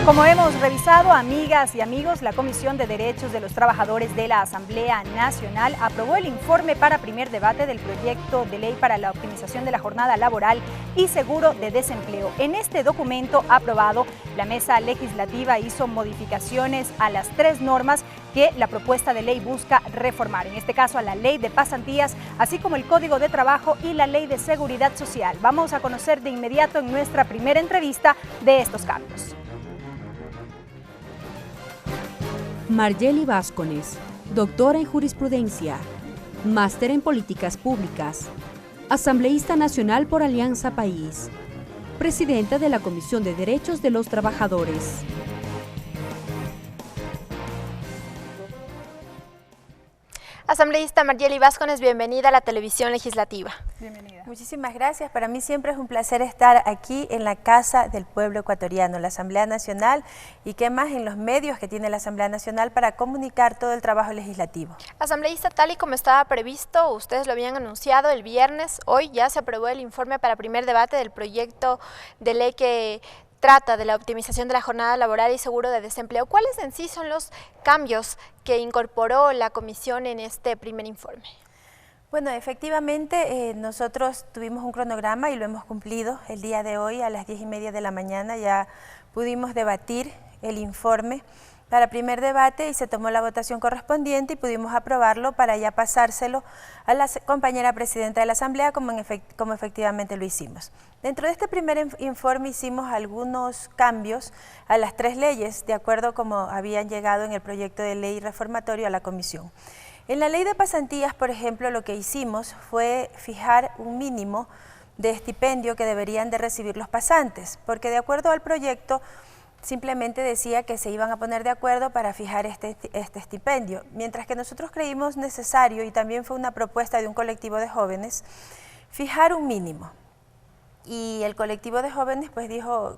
Como hemos revisado, amigas y amigos, la Comisión de Derechos de los Trabajadores de la Asamblea Nacional aprobó el informe para primer debate del proyecto de ley para la optimización de la jornada laboral y seguro de desempleo. En este documento aprobado, la mesa legislativa hizo modificaciones a las 3 normas que la propuesta de ley busca reformar, en este caso a la ley de pasantías, así como el Código de Trabajo y la ley de seguridad social. Vamos a conocer de inmediato en nuestra primera entrevista de estos cambios. Marjely Vázquez, doctora en jurisprudencia, máster en políticas públicas, asambleísta nacional por Alianza País, presidenta de la Comisión de Derechos de los Trabajadores. Asambleísta Marjely Vázquez, bienvenida a la televisión legislativa. Bienvenida. Muchísimas gracias. Para mí siempre es un placer estar aquí en la Casa del Pueblo Ecuatoriano, la Asamblea Nacional, y qué más en los medios que tiene la Asamblea Nacional para comunicar todo el trabajo legislativo. Asambleísta, tal y como estaba previsto, ustedes lo habían anunciado el viernes, hoy ya se aprobó el informe para primer debate del proyecto de ley que trata de la optimización de la jornada laboral y seguro de desempleo. ¿Cuáles en sí son los cambios que incorporó la comisión en este primer informe? Bueno, efectivamente nosotros tuvimos un cronograma y lo hemos cumplido. El día de hoy a las 10:30 de la mañana ya pudimos debatir el informe para primer debate y se tomó la votación correspondiente y pudimos aprobarlo para ya pasárselo a la compañera presidenta de la Asamblea como efectivamente lo hicimos. Dentro de este primer informe hicimos algunos cambios a las 3 leyes, de acuerdo como habían llegado en el proyecto de ley reformatorio a la comisión. En la ley de pasantías, por ejemplo, lo que hicimos fue fijar un mínimo de estipendio que deberían de recibir los pasantes, porque de acuerdo al proyecto simplemente decía que se iban a poner de acuerdo para fijar este estipendio, mientras que nosotros creímos necesario, y también fue una propuesta de un colectivo de jóvenes, fijar un mínimo. Y el colectivo de jóvenes pues dijo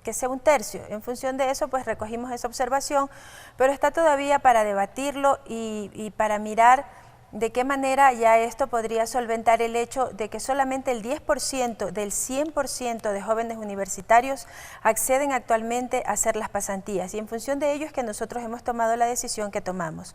que sea 1/3. En función de eso pues recogimos esa observación, pero está todavía para debatirlo y para mirar de qué manera ya esto podría solventar el hecho de que solamente el 10% del 100% de jóvenes universitarios acceden actualmente a hacer las pasantías, y en función de ello es que nosotros hemos tomado la decisión que tomamos.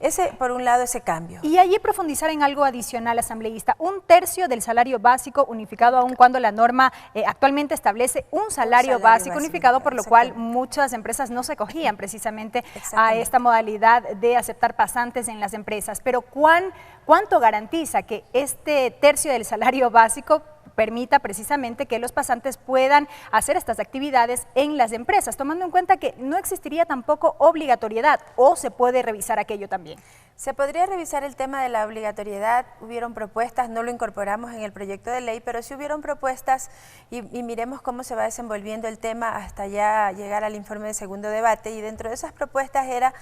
Ese, por un lado, ese cambio. Y allí profundizar en algo adicional, asambleísta, 1/3 del salario básico unificado, aun cuando la norma actualmente establece un salario básico unificado, por lo cual muchas empresas no se acogían precisamente a esta modalidad de aceptar pasantes en las empresas. Pero ¿cuánto garantiza que este 1/3 del salario básico permita precisamente que los pasantes puedan hacer estas actividades en las empresas, tomando en cuenta que no existiría tampoco obligatoriedad, o se puede revisar aquello también? Se podría revisar el tema de la obligatoriedad. Hubieron propuestas, no lo incorporamos en el proyecto de ley, pero sí hubieron propuestas y miremos cómo se va desenvolviendo el tema hasta ya llegar al informe de segundo debate, y dentro de esas propuestas era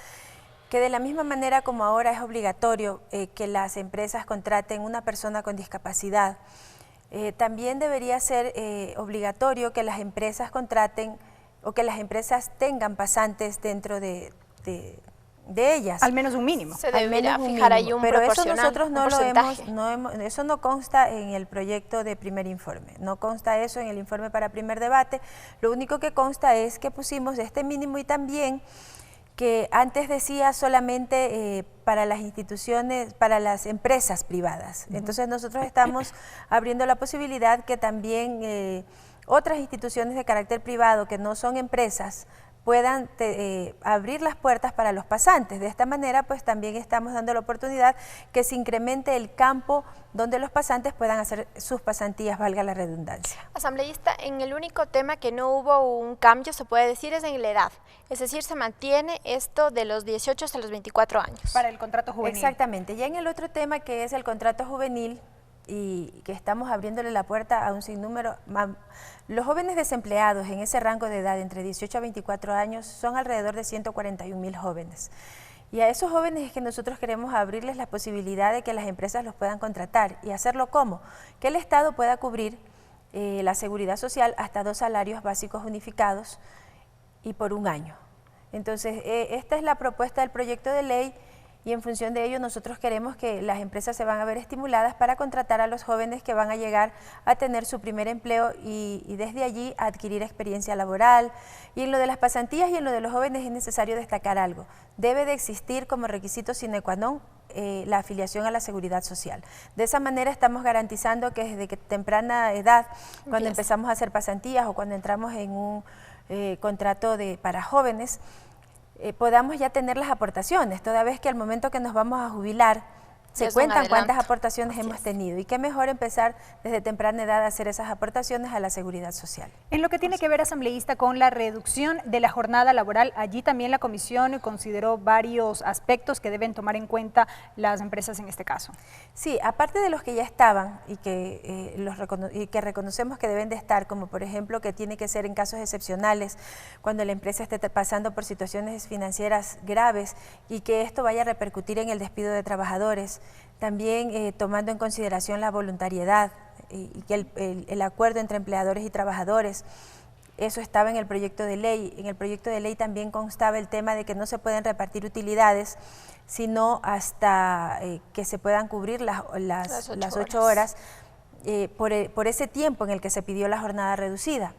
que de la misma manera como ahora es obligatorio que las empresas contraten una persona con discapacidad, también debería ser obligatorio que las empresas contraten o que las empresas tengan pasantes dentro de ellas. Al menos un mínimo. Se debería fijar ahí un pero proporcional, eso nosotros no lo hemos, eso no consta en el proyecto de primer informe, no consta eso en el informe para primer debate. Lo único que consta es que pusimos este mínimo, y también que antes decía solamente para las instituciones, para las empresas privadas. Entonces nosotros estamos abriendo la posibilidad que también otras instituciones de carácter privado que no son empresas puedan abrir las puertas para los pasantes. De esta manera pues también estamos dando la oportunidad que se incremente el campo donde los pasantes puedan hacer sus pasantías, valga la redundancia. Asambleísta, en el único tema que no hubo un cambio, se puede decir, es en la edad. Es decir, se mantiene esto de los 18 hasta los 24 años. Para el contrato juvenil. Exactamente. Ya en el otro tema, que es el contrato juvenil, y que estamos abriéndole la puerta a un sinnúmero, los jóvenes desempleados en ese rango de edad entre 18 a 24 años son alrededor de 141.000 jóvenes. Y a esos jóvenes es que nosotros queremos abrirles la posibilidad de que las empresas los puedan contratar. ¿Y hacerlo cómo? Que el Estado pueda cubrir la seguridad social hasta 2 salarios básicos unificados y por 1 año. Entonces, esta es la propuesta del proyecto de ley, y en función de ello nosotros queremos que las empresas se van a ver estimuladas para contratar a los jóvenes que van a llegar a tener su primer empleo y desde allí a adquirir experiencia laboral. Y en lo de las pasantías y en lo de los jóvenes es necesario destacar algo. Debe de existir como requisito sine qua non la afiliación a la seguridad social. De esa manera estamos garantizando que desde temprana edad, cuando empezamos a hacer pasantías o cuando entramos en un contrato para jóvenes, podamos ya tener las aportaciones, toda vez que al momento que nos vamos a jubilar, se cuentan cuántas aportaciones hemos tenido y qué mejor empezar desde temprana edad a hacer esas aportaciones a la seguridad social. En lo que tiene que ver, asambleísta, con la reducción de la jornada laboral, allí también la comisión consideró varios aspectos que deben tomar en cuenta las empresas en este caso. Sí, aparte de los que ya estaban y que reconocemos que deben de estar, como por ejemplo que tiene que ser en casos excepcionales, cuando la empresa esté pasando por situaciones financieras graves y que esto vaya a repercutir en el despido de trabajadores. También tomando en consideración la voluntariedad y que el acuerdo entre empleadores y trabajadores, eso estaba en el proyecto de ley. En el proyecto de ley también constaba el tema de que no se pueden repartir utilidades, sino hasta que se puedan cubrir las 8 horas por ese tiempo en el que se pidió la jornada reducida.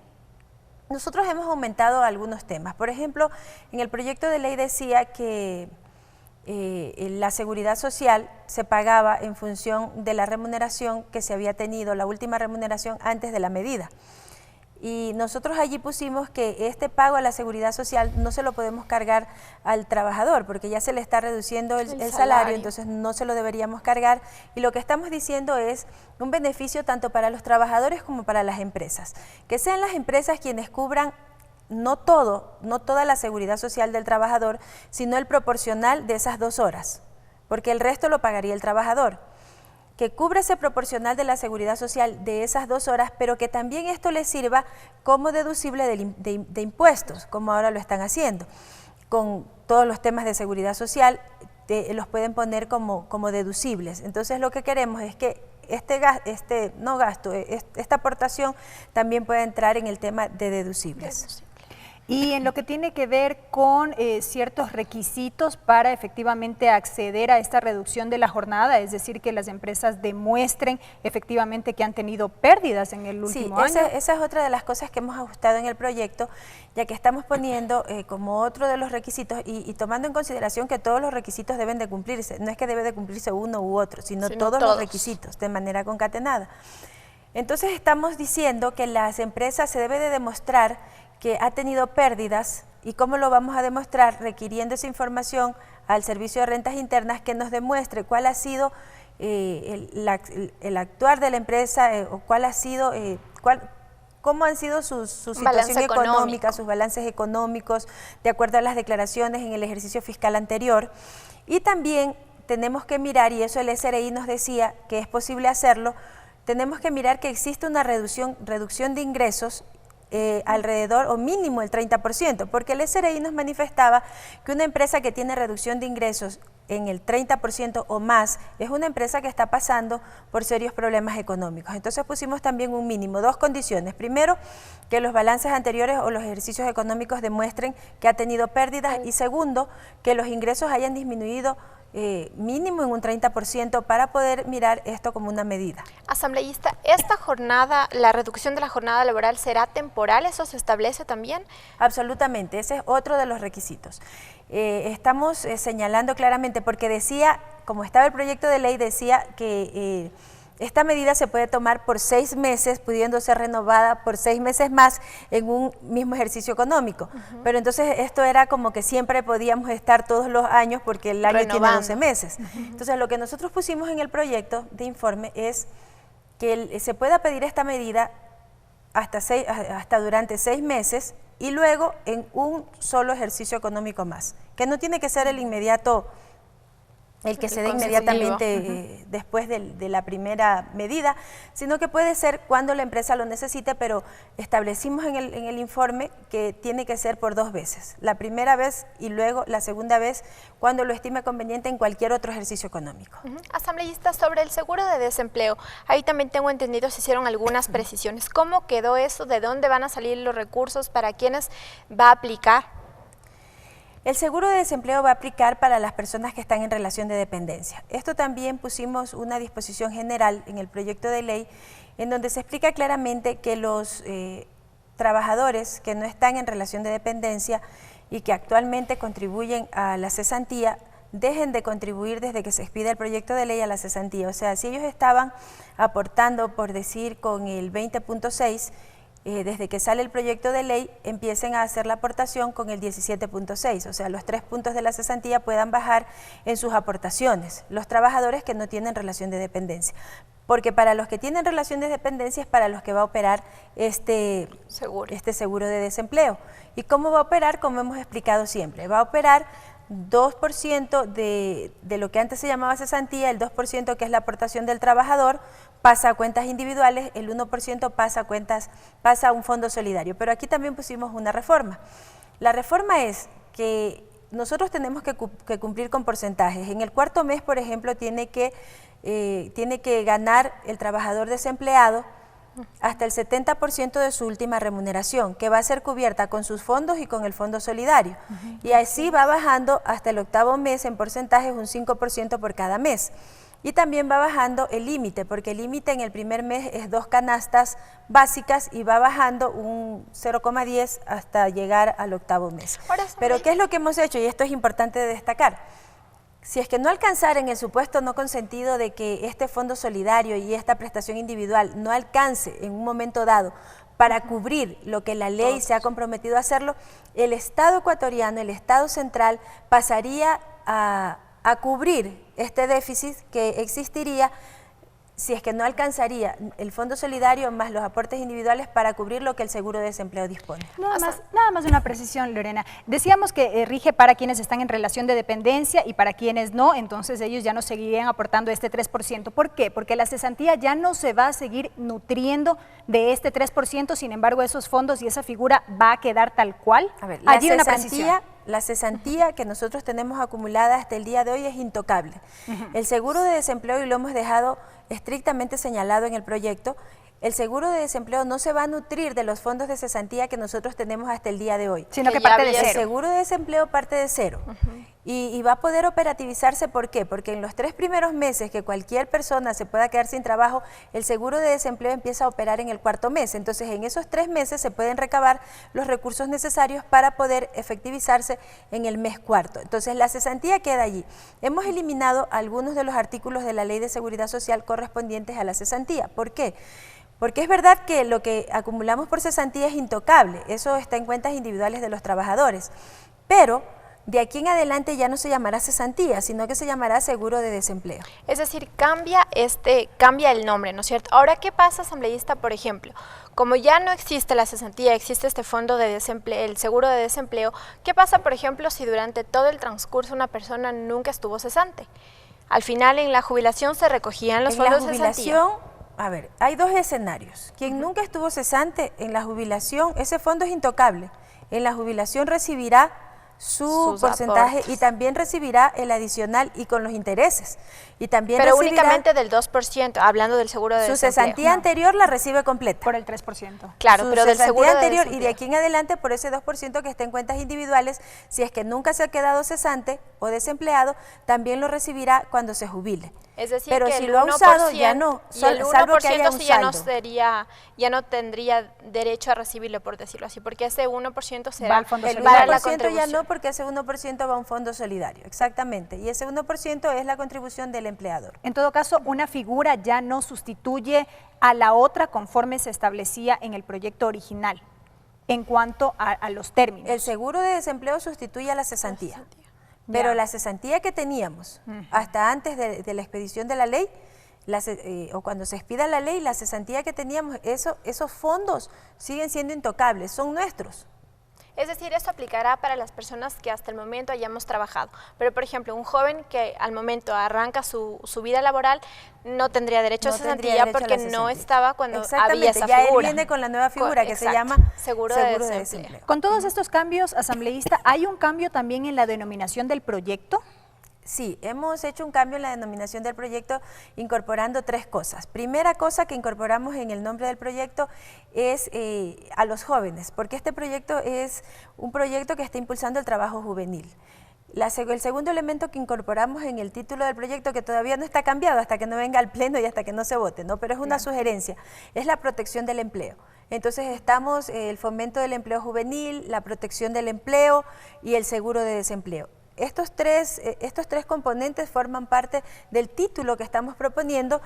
Nosotros hemos aumentado algunos temas. Por ejemplo, en el proyecto de ley decía que la seguridad social se pagaba en función de la remuneración que se había tenido, la última remuneración antes de la medida. Y nosotros allí pusimos que este pago a la seguridad social no se lo podemos cargar al trabajador porque ya se le está reduciendo el salario, entonces no se lo deberíamos cargar. Y lo que estamos diciendo es un beneficio tanto para los trabajadores como para las empresas. Que sean las empresas quienes cubran no toda la seguridad social del trabajador, sino el proporcional de esas 2 horas, porque el resto lo pagaría el trabajador. Que cubra ese proporcional de la seguridad social de esas 2 horas, pero que también esto les sirva como deducible de impuestos, como ahora lo están haciendo. Con todos los temas de seguridad social los pueden poner como deducibles. Entonces lo que queremos es que esta aportación también pueda entrar en el tema de deducibles. Y en lo que tiene que ver con ciertos requisitos para efectivamente acceder a esta reducción de la jornada, es decir, que las empresas demuestren efectivamente que han tenido pérdidas en el último año. Esa es otra de las cosas que hemos ajustado en el proyecto, ya que estamos poniendo como otro de los requisitos y tomando en consideración que todos los requisitos deben de cumplirse, no es que debe de cumplirse uno u otro, sino todos los requisitos de manera concatenada. Entonces estamos diciendo que las empresas se debe de demostrar que ha tenido pérdidas. ¿Y cómo lo vamos a demostrar? Requiriendo esa información al Servicio de Rentas Internas que nos demuestre cuál ha sido el actuar de la empresa o cuál ha sido, cómo han sido su situación económica, sus balances económicos, de acuerdo a las declaraciones en el ejercicio fiscal anterior. Y también tenemos que mirar, y eso el SRI nos decía que es posible hacerlo, tenemos que mirar que existe una reducción de ingresos alrededor o mínimo el 30%, porque el SRI nos manifestaba que una empresa que tiene reducción de ingresos en el 30% o más es una empresa que está pasando por serios problemas económicos. Entonces pusimos también un mínimo, 2 condiciones. Primero, que los balances anteriores o los ejercicios económicos demuestren que ha tenido pérdidas y segundo, que los ingresos hayan disminuido mínimo en un 30% para poder mirar esto como una medida. Asambleísta, ¿esta jornada, la reducción de la jornada laboral será temporal? ¿Eso se establece también? Absolutamente, ese es otro de los requisitos. Estamos señalando claramente, porque decía, como estaba el proyecto de ley, decía que esta medida se puede tomar por 6 meses, pudiendo ser renovada por 6 meses más en un mismo ejercicio económico. Pero entonces esto era como que siempre podíamos estar todos los años porque el año tiene 12 meses. Entonces lo que nosotros pusimos en el proyecto de informe es que se pueda pedir esta medida hasta durante 6 meses y luego en un solo ejercicio económico más, que no tiene que ser el inmediato, el que se dé inmediatamente después de la primera medida, sino que puede ser cuando la empresa lo necesite, pero establecimos en el informe que tiene que ser por 2 veces, la primera vez y luego la segunda vez cuando lo estime conveniente en cualquier otro ejercicio económico. Asambleísta, sobre el seguro de desempleo, ahí también tengo entendido se hicieron algunas precisiones. ¿Cómo quedó eso? ¿De dónde van a salir los recursos? ¿Para quiénes va a aplicar? El seguro de desempleo va a aplicar para las personas que están en relación de dependencia. Esto también pusimos una disposición general en el proyecto de ley en donde se explica claramente que los trabajadores que no están en relación de dependencia y que actualmente contribuyen a la cesantía dejen de contribuir desde que se expida el proyecto de ley a la cesantía. O sea, si ellos estaban aportando, por decir, con el 20.6, desde que sale el proyecto de ley, empiecen a hacer la aportación con el 17.6, o sea, los 3 puntos de la cesantía puedan bajar en sus aportaciones, los trabajadores que no tienen relación de dependencia. Porque para los que tienen relación de dependencia es para los que va a operar este seguro de desempleo. ¿Y cómo va a operar? Como hemos explicado siempre, va a operar 2% de lo que antes se llamaba cesantía, el 2% que es la aportación del trabajador, pasa a cuentas individuales, el 1% pasa a un fondo solidario. Pero aquí también pusimos una reforma. La reforma es que nosotros tenemos que cumplir con porcentajes. En el cuarto mes, por ejemplo, tiene que ganar el trabajador desempleado hasta el 70% de su última remuneración, que va a ser cubierta con sus fondos y con el fondo solidario. Y así va bajando hasta el octavo mes en porcentajes un 5% por cada mes. Y también va bajando el límite, porque el límite en el primer mes es 2 canastas básicas y va bajando un 0,10 hasta llegar al octavo mes. Pero ¿qué es lo que hemos hecho? Y esto es importante de destacar. Si es que no alcanzara en el supuesto no consentido de que este fondo solidario y esta prestación individual no alcance en un momento dado para cubrir lo que la ley se ha comprometido a hacerlo, el Estado ecuatoriano, el Estado central, pasaría a cubrir este déficit que existiría si es que no alcanzaría el fondo solidario más los aportes individuales para cubrir lo que el seguro de desempleo dispone. Nada más una precisión, Lorena. Decíamos que rige para quienes están en relación de dependencia y para quienes no, entonces ellos ya no seguirían aportando este 3%. ¿Por qué? Porque la cesantía ya no se va a seguir nutriendo de este 3%, sin embargo esos fondos y esa figura va a quedar tal cual. A ver, la cesantía que nosotros tenemos acumulada hasta el día de hoy es intocable. El seguro de desempleo, y lo hemos dejado estrictamente señalado en el proyecto, el seguro de desempleo no se va a nutrir de los fondos de cesantía que nosotros tenemos hasta el día de hoy. Sino que parte de cero. El seguro de desempleo parte de cero. Y va a poder operativizarse, ¿por qué? Porque en los 3 primeros meses que cualquier persona se pueda quedar sin trabajo, el seguro de desempleo empieza a operar en el cuarto mes. Entonces, en esos 3 meses se pueden recabar los recursos necesarios para poder efectivizarse en el mes cuarto. Entonces, la cesantía queda allí. Hemos eliminado algunos de los artículos de la Ley de Seguridad Social correspondientes a la cesantía. ¿Por qué? Porque es verdad que lo que acumulamos por cesantía es intocable, eso está en cuentas individuales de los trabajadores, pero de aquí en adelante ya no se llamará cesantía, sino que se llamará seguro de desempleo. Es decir, cambia el nombre, ¿no es cierto? Ahora, ¿qué pasa, asambleísta, por ejemplo? Como ya no existe la cesantía, existe este fondo de desempleo, el seguro de desempleo, ¿qué pasa, por ejemplo, si durante todo el transcurso una persona nunca estuvo cesante? Al final, en la jubilación se recogían los fondos de cesantía. A ver, hay 2 escenarios. Quien nunca estuvo cesante, en la jubilación, ese fondo es intocable. En la jubilación recibirá sus porcentaje aportes. Y también recibirá el adicional y con los intereses. Y también pero únicamente del 2%, hablando del seguro de desempleo. Su cesantía anterior la recibe completa. Por el 3%. Claro, pero del seguro anterior de y de aquí en adelante por ese 2% que está en cuentas individuales, si es que nunca se ha quedado cesante o desempleado, también lo recibirá cuando se jubile. Es decir, pero que si el lo ha usado ya no, salvo que haya un sí ya no tendría derecho a recibirlo, por decirlo así, porque ese 1% será va al fondo solidario. El 1% ya no, porque ese 1% va a un fondo solidario, exactamente, y ese 1% es la contribución del empleador. En todo caso, una figura ya no sustituye a la otra conforme se establecía en el proyecto original, en cuanto a los términos. El seguro de desempleo sustituye a la cesantía. Pero la cesantía que teníamos hasta antes de la expedición de la ley, o cuando se expida la ley, la cesantía que teníamos, esos fondos siguen siendo intocables, son nuestros. Es decir, esto aplicará para las personas que hasta el momento hayamos trabajado. Pero, por ejemplo, un joven que al momento arranca su vida laboral no tendría derecho a cesantía porque no estaba cuando había esa ya figura. Él viene con la nueva figura que se llama seguro de desempleo. Con todos estos cambios, asambleísta, ¿hay un cambio también en la denominación del proyecto? Sí, hemos hecho un cambio en la denominación del proyecto incorporando 3 cosas. Primera cosa que incorporamos en el nombre del proyecto es a los jóvenes, porque este proyecto es un proyecto que está impulsando el trabajo juvenil. El segundo elemento que incorporamos en el título del proyecto, que todavía no está cambiado hasta que no venga al pleno y hasta que no se vote, ¿no? Pero es una sugerencia, es la protección del empleo. Entonces estamos el fomento del empleo juvenil, la protección del empleo y el seguro de desempleo. Estos tres componentes forman parte del título que estamos proponiendo,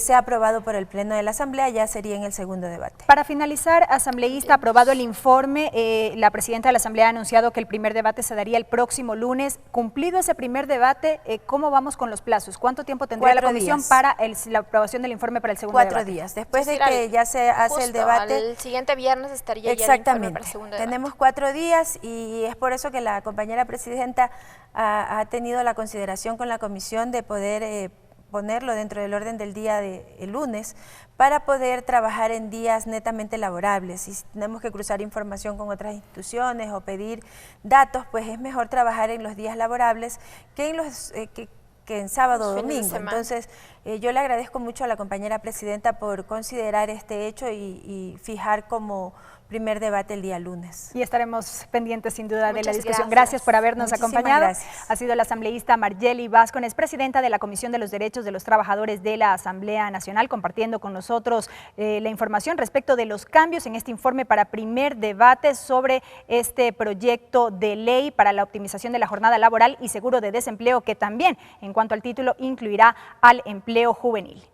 sea aprobado por el Pleno de la Asamblea, ya sería en el segundo debate. Para finalizar, asambleísta, aprobado el informe, la presidenta de la Asamblea ha anunciado que el primer debate se daría el próximo lunes. Cumplido ese primer debate, ¿cómo vamos con los plazos? ¿Cuánto tiempo tendría la comisión para la aprobación del informe para el segundo debate? 4 días, después de que ya se hace el debate. El siguiente viernes estaría ya el informe para el segundo debate. Tenemos 4 días y es por eso que la compañera presidenta ha tenido la consideración con la comisión de poder ponerlo dentro del orden del día del lunes para poder trabajar en días netamente laborables. Si tenemos que cruzar información con otras instituciones o pedir datos, pues es mejor trabajar en los días laborables que en sábado o domingo. Entonces, yo le agradezco mucho a la compañera presidenta por considerar este hecho y fijar como primer debate el día lunes. Y estaremos pendientes sin duda de la discusión. Gracias. Gracias por habernos acompañado. Gracias. Ha sido la asambleísta Marjely Vázquez, presidenta de la Comisión de los Derechos de los Trabajadores de la Asamblea Nacional, compartiendo con nosotros la información respecto de los cambios en este informe para primer debate sobre este proyecto de ley para la optimización de la jornada laboral y seguro de desempleo, que también, en cuanto al título, incluirá al empleo juvenil.